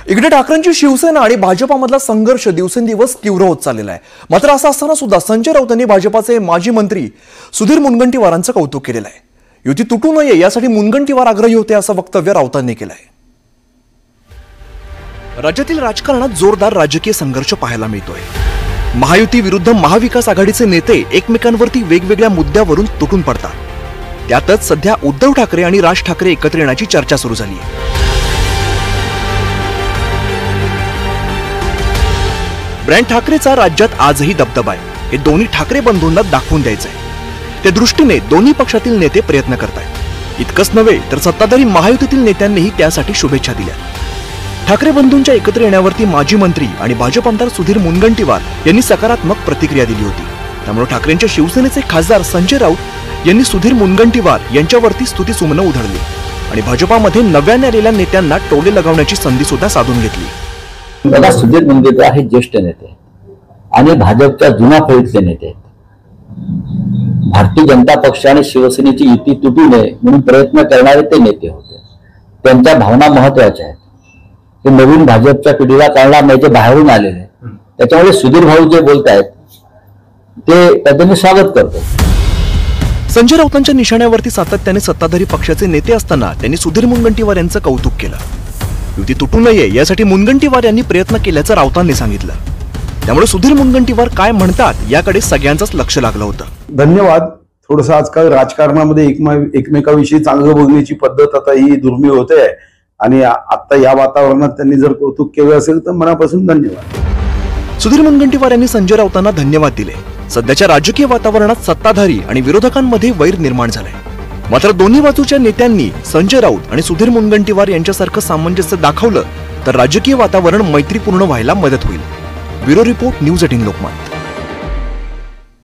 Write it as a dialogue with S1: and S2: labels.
S1: इकडे ठाकरेंची शिवसेना आणि भाजपामधला संघर्ष दिवसेंदिवस तीव्र होत चाललेला आहे। मात्र असं असताना सुद्धा संजय राऊत यांनी भाजपाचे माजी मंत्री सुधीर मुनगंटीवारांचं कौतुक केलेलं आहे। युती तुटू नये यासाठी मुनगंटीवार आग्रही होते असं वक्तव्य राऊतांनी केलं आहे। राज्यातील राजकारणात जोरदार राजकीय संघर्ष पाहायला मिळतोय। महायुती विरुद्ध महाविकास आघाडीचे नेते एकमेकांवरती वेगवेगळ्या मुद्द्यावरून तुटून पडतात। त्यातच सध्या उद्धव ठाकरे आणि राज ठाकरे एकत्र येण्याची चर्चा सुरू झाली आहे। ब्रँड ठाकरेचा राज्यात आजही दबदबा आहे। हे दोन्ही ठाकरे बंधूंना दाखवून द्यायचं आहे। त्या दृष्टीने दोन्ही पक्षातील नेते प्रयत्न करतायत। इतकंच नव्हे तर सत्ताधारी महायुतीतील नेत्यांनीही त्यासाठी शुभेच्छा दिल्या। ठाकरे बंधूंच्या एकत्र येण्यावरती माजी मंत्री आणि भाजप आमदार सुधीर मुनगंटीवार यांनी सकारात्मक प्रतिक्रिया दिली होती। त्यामुळे ठाकरेंच्या शिवसेनेचे खासदार संजय राऊत यांनी सुधीर मुनगंटीवार यांच्यावरती स्तुतीसुमनं उधळली आणि भाजपामध्ये नव्याने आलेल्या नेत्यांना टोले लगावण्याची संधी सुद्धा साधून घेतली।
S2: बघा, सुधीर मुनगंटीवार हे ज्येष्ठ नेते आणि भाजपच्या जुना फळीतले नेते आहेत। भारतीय जनता पक्ष आणि शिवसेनेची युती तुटू नये म्हणून प्रयत्न करणारे ते नेते होते। त्यांच्या भावना महत्वाच्या आहेत। ते नवीन भाजपच्या पिढीला कळणार नाही, ते बाहेरून आलेले आहेत। त्याच्यामुळे सुधीर भाऊ जे बोलतायत ते त्यांनी स्वागत करतो।
S1: संजय राऊतांच्या निशाण्यावरती सातत्याने सत्ताधारी पक्षाचे नेते असताना त्यांनी सुधीर मुनगंटीवार यांचं कौतुक केलं। युती तुटू नये यासाठी मुनगंटीवार यांनी प्रयत्न केल्याचं राऊतांनी सांगितलं। त्यामुळे सुधीर मुनगंटीवार काय म्हणतात याकडे सगळ्यांचंच लक्ष लागलं होतं।
S3: धन्यवाद। थोडंसं आजकाल राजकारणामध्ये एकमेकाविषयी चांगलं बोलण्याची पद्धत आता ही दुर्मिळ होते आहे आणि आता या वातावरणात त्यांनी जर कौतुक केलं असेल तर मनापासून धन्यवाद।
S1: सुधीर मुनगंटीवार यांनी संजय राऊतांना धन्यवाद दिले। सध्याच्या राजकीय वातावरणात सत्ताधारी आणि विरोधकांमध्ये वैर निर्माण झालंय। मात्र दोन्ही बाजूच्या नेत्यांनी संजय राऊत आणि सुधीर मुनगंटीवार यांच्यासारखं सामंजस्य दाखवलं तर राजकीय वातावरण मैत्रीपूर्ण व्हायला मदत होईल। Bureau report, news 18 Lokmat.